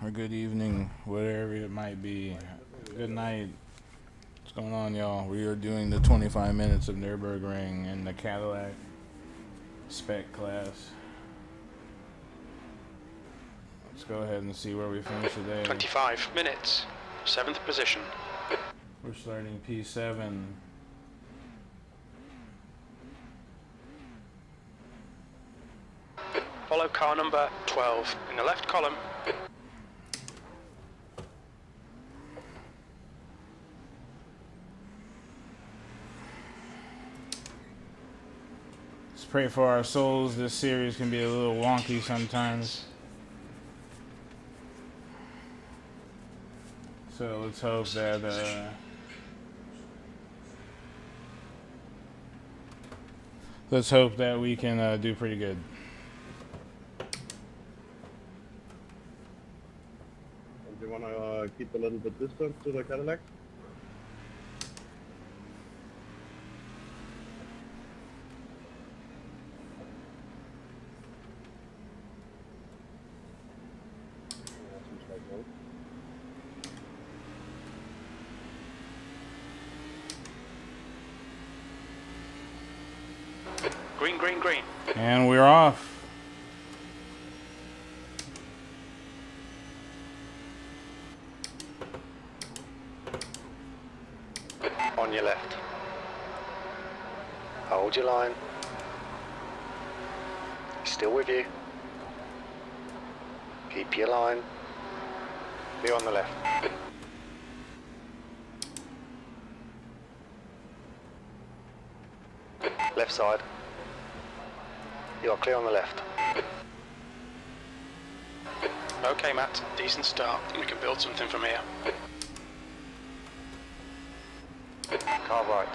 or good evening, whatever it might be. Good night. What's going on, y'all? We are doing the 25 minutes of Nürburgring in the Cadillac spec class. Let's go ahead and see where we finish today. 25 minutes, 7th position. We're starting P7. Follow car number 12 in the left column. Let's pray for our souls. This series can be a little wonky sometimes. So let's hope that we can do pretty good. Do you want to keep a little bit distance to the Cadillac? Green, green, green. And we're off. On your left. Hold your line. Still with you. Keep your line. Be on the left. Left side. You are clear on the left. Okay, Matt. Decent start. We can build something from here. Car right.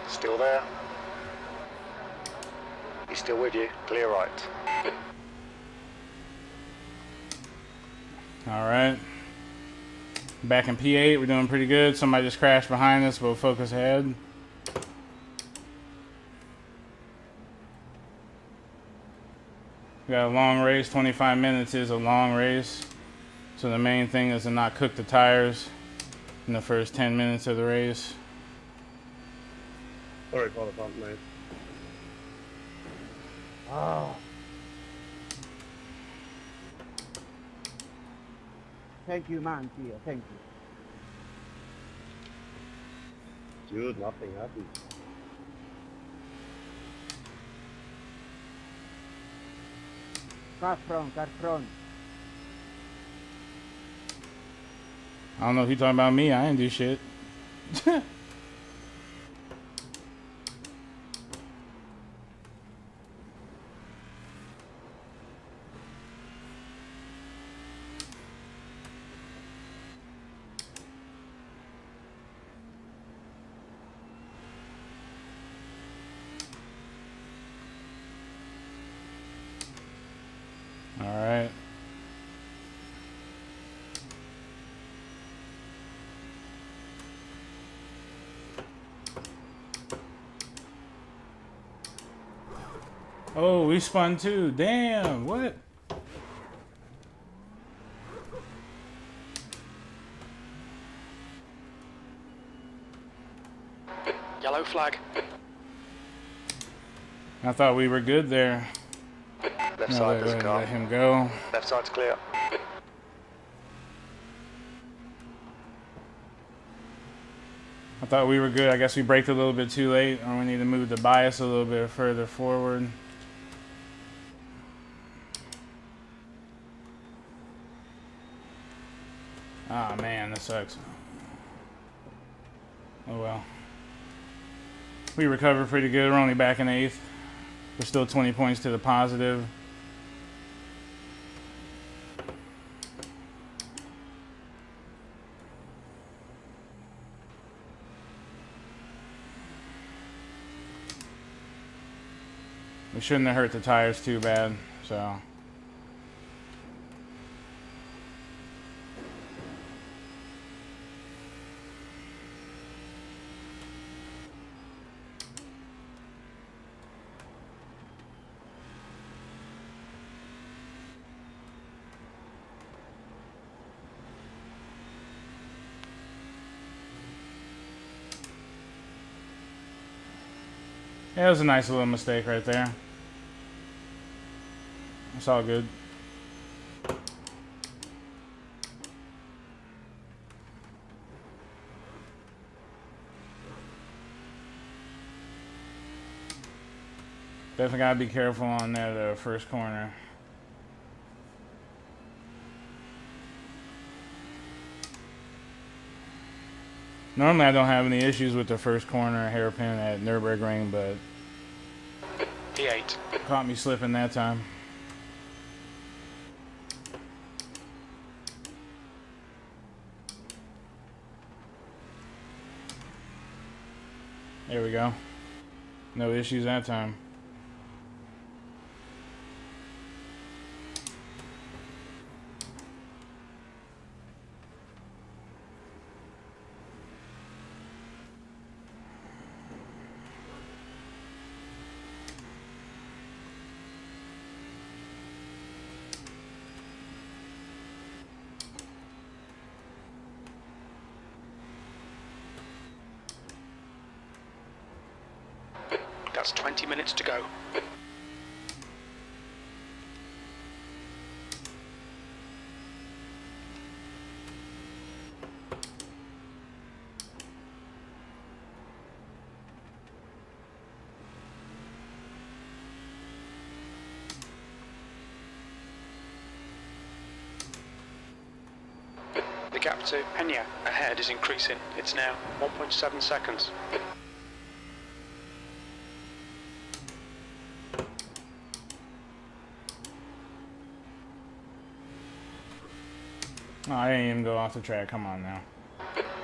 Still there. He's still with you. Clear right. All right. Back in P8, we're doing pretty good. Somebody just crashed behind us. We'll focus ahead. We got a long race. 25 minutes is a long race. So the main thing is to not cook the tires in the first 10 minutes of the race. Sorry for the front, mate. Oh. Thank you, man, Theo. Thank you. Dude, nothing happens. Car front, car front. I don't know if you're talking about me. I didn't do shit. All right. Oh, we spun too. Damn, what? Yellow flag. I thought we were good there. Left side, there's a car. Let him go. Left side's clear. I thought we were good. I guess we braked a little bit too late, or we need to move the bias a little bit further forward. Ah, man, that sucks. Oh well. We recovered pretty good. We're only back in 8th. We're still 20 points to the positive. We shouldn't have hurt the tires too bad, so. Yeah, it was a nice little mistake right there. It's all good. Definitely gotta be careful on that first corner. Normally I don't have any issues with the first corner hairpin at Nürburgring, but P8. caught me slipping that time. There we go. No issues that time. That's 20 minutes to go. The gap to Enya ahead is increasing. It's now 1.7 seconds. Oh, I didn't even go off the track. Come on now.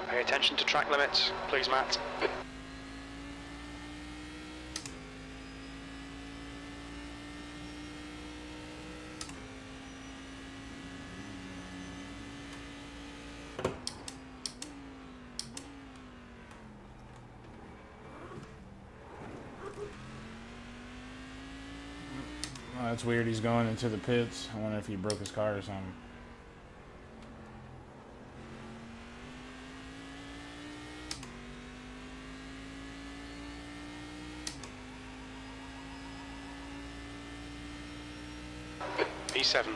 Pay attention to track limits, please, Matt. Oh, that's weird. He's going into the pits. I wonder if he broke his car or something. P7.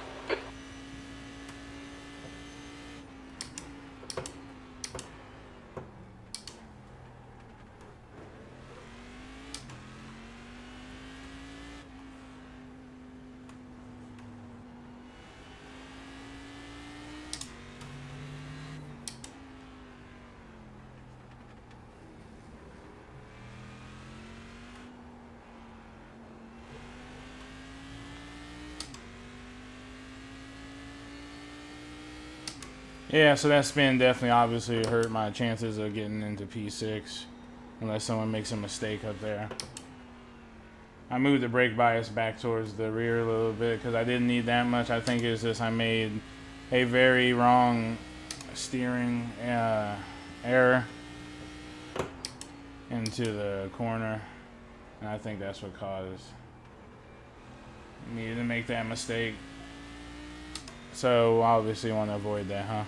Yeah, so that spin definitely obviously hurt my chances of getting into P6 unless someone makes a mistake up there. I moved the brake bias back towards the rear a little bit because I didn't need that much. I think it's just I made a very wrong steering error into the corner, and I think that's what caused me to make that mistake. So obviously you want to avoid that, huh?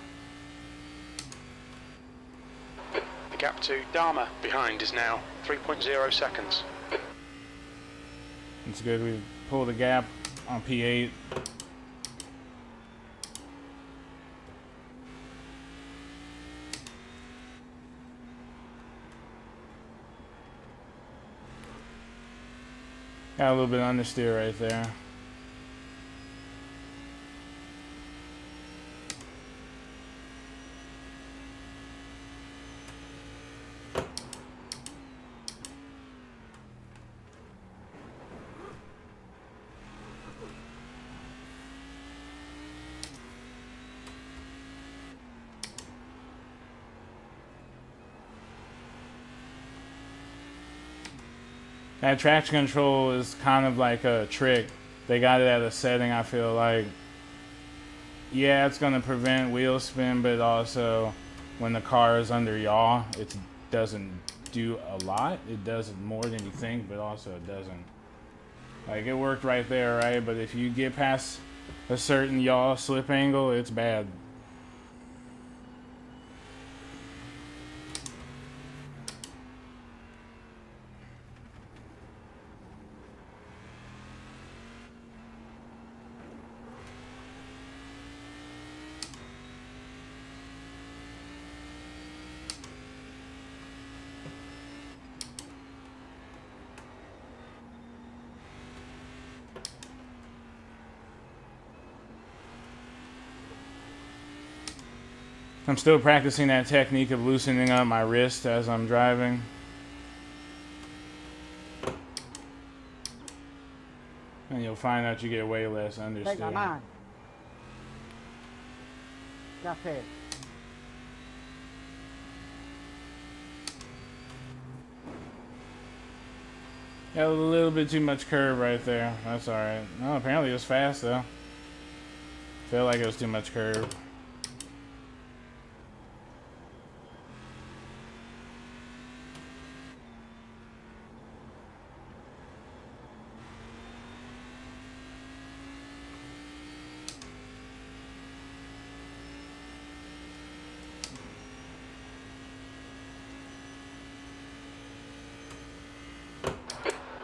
The gap to Dharma behind is now 3.0 seconds. It's good we pulled the gap on P8. Got a little bit of understeer right there. That traction control is kind of like a trick. They got it at a setting, I feel like. Yeah, it's going to prevent wheel spin, but also when the car is under yaw, it doesn't do a lot. It does more than you think, but also it doesn't. Like, it worked right there, right? But if you get past a certain yaw slip angle, it's bad. I'm still practicing that technique of loosening up my wrist as I'm driving. And you'll find out you get way less understeer. Venga, man. ¿Qué haces? Got a little bit too much curve right there. That's alright. Oh, apparently it was fast though. Felt like it was too much curve.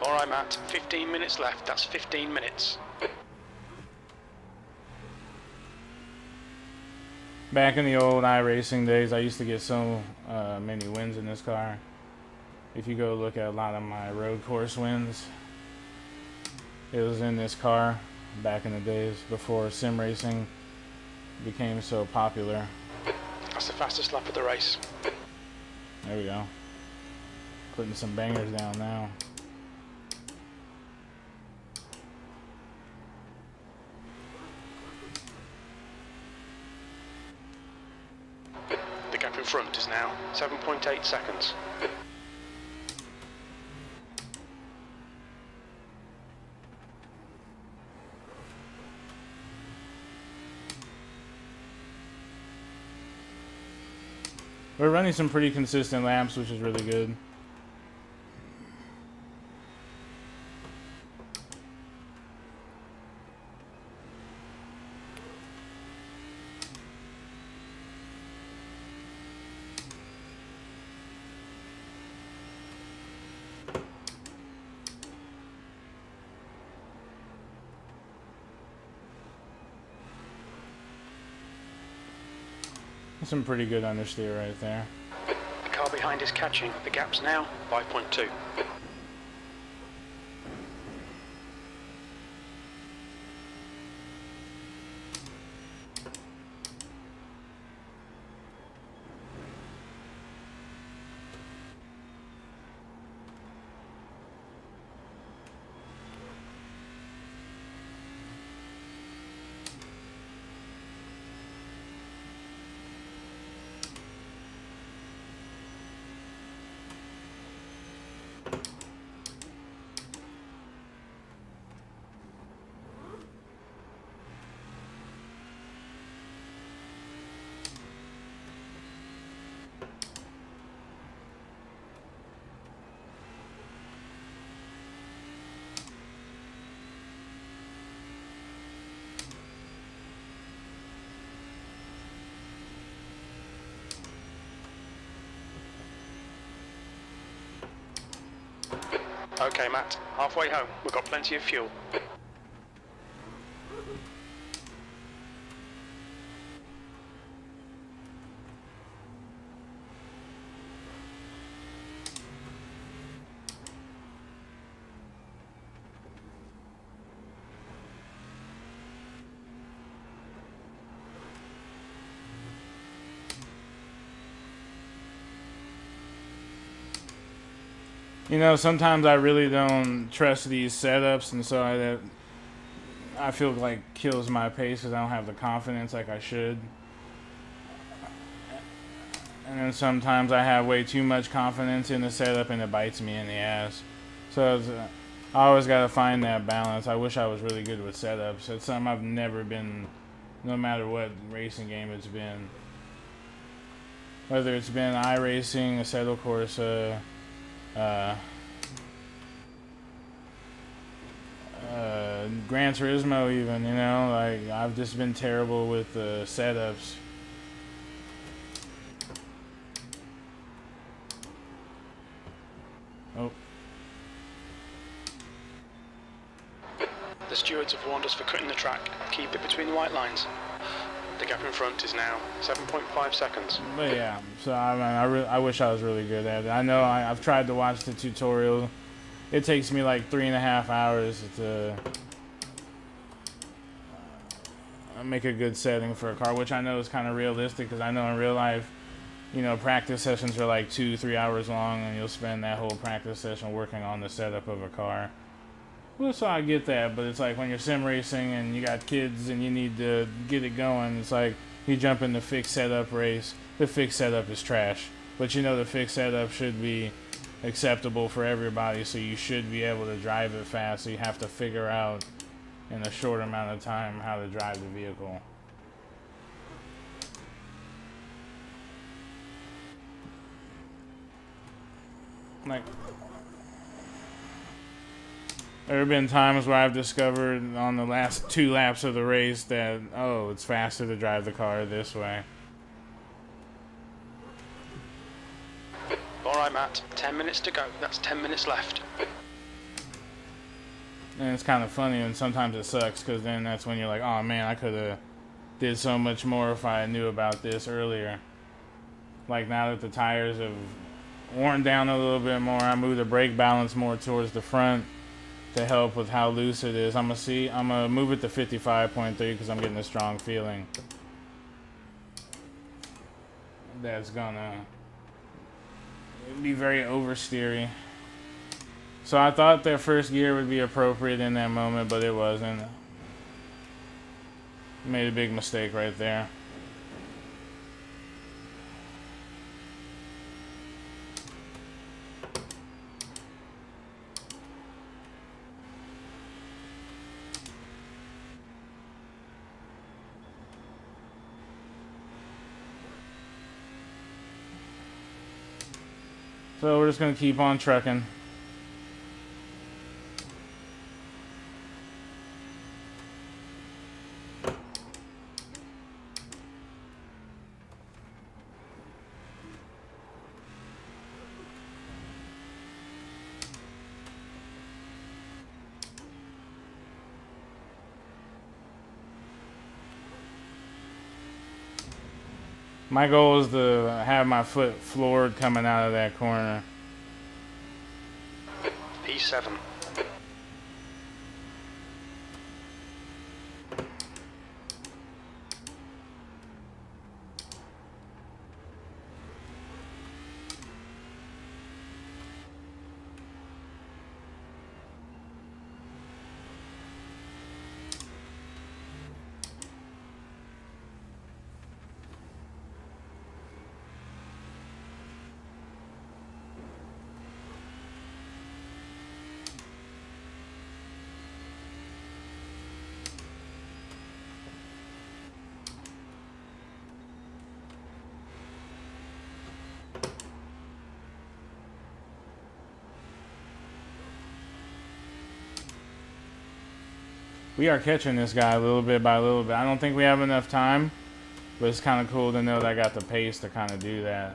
All right, Matt. 15 minutes left. That's 15 minutes. Back in the old iRacing days, I used to get so many wins in this car. If you go look at a lot of my road course wins, it was in this car back in the days before sim racing became so popular. That's the fastest lap of the race. There we go. Putting some bangers down now. The gap in front is now 7.8 seconds. We're running some pretty consistent laps, which is really good. Some pretty good understeer right there. The car behind is catching. The gap's now 5.2. Okay, Matt. Halfway home. We've got plenty of fuel. You know, sometimes I really don't trust these setups, and so I feel like kills my pace because I don't have the confidence like I should. And then sometimes I have way too much confidence in the setup and it bites me in the ass. So I always got to find that balance. I wish I was really good with setups. It's something I've never been, no matter what racing game it's been. Whether it's been iRacing, Assetto Corsa, Gran Turismo even, you know, like I've just been terrible with the setups. Oh. The stewards have warned us for cutting the track. Keep it between the white lines. The gap in front is now 7.5 seconds. But yeah, so I mean, I wish I was really good at it. I know I've tried to watch the tutorial. It takes me like 3.5 hours to make a good setting for a car, which I know is kind of realistic because I know in real life, you know, practice sessions are like 2-3 hours long, and you'll spend that whole practice session working on the setup of a car. Well, so I get that, but it's like when you're sim racing and you got kids and you need to get it going, it's like you jump in the fixed setup race. The fixed setup is trash, but you know the fixed setup should be acceptable for everybody, so you should be able to drive it fast. So you have to figure out in a short amount of time how to drive the vehicle. Like, there have been times where I've discovered on the last 2 laps of the race that, oh, it's faster to drive the car this way. Alright, Matt, 10 minutes to go. That's 10 minutes left. And it's kind of funny, and sometimes it sucks, because then that's when you're like, oh man, I could have did so much more if I knew about this earlier. Like, now that the tires have worn down a little bit more, I moved the brake balance more towards the front to help with how loose it is. I'm gonna move it to 55.3 because I'm getting a strong feeling that's gonna be very oversteery. So I thought that first gear would be appropriate in that moment, but it wasn't. Made a big mistake right there. So we're just going to keep on trucking. My goal is to have my foot floored coming out of that corner. P7. We are catching this guy a little bit by little bit. I don't think we have enough time, but it's kind of cool to know that I got the pace to kind of do that.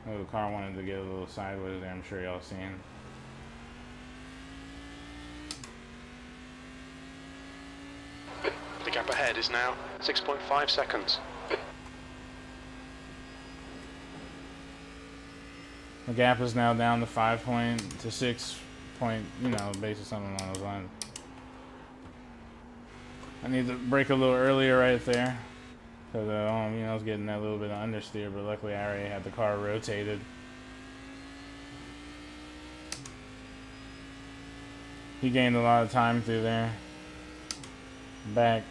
Oh, the car wanted to get a little sideways there. I'm sure y'all seen. The gap ahead is now 6.5 seconds. The gap is now down to 6 point, you know, basically something along those lines. I need to brake a little earlier right there. Because, you know, I was getting that little bit of understeer, but luckily I already had the car rotated. He gained a lot of time through there. Back.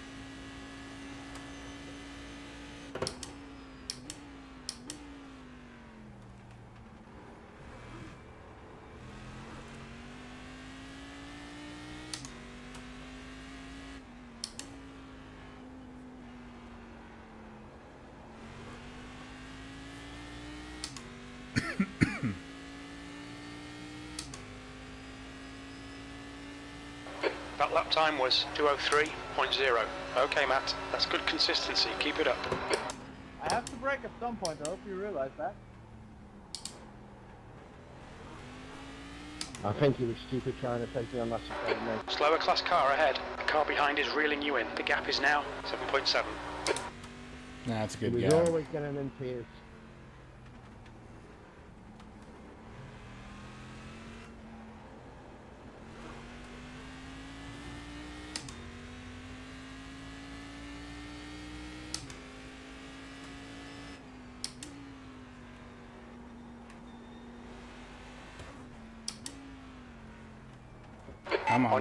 That lap time was 2:03.0. Okay, Matt, that's good consistency. Keep it up. I have to brake at some point. I hope you realize that. I think he was stupid trying to take me on that side, mate. Slower class car ahead. The car behind is reeling you in. The gap is now 7.7. Nah, that's a He good was gap. always getting in tears. I'm on.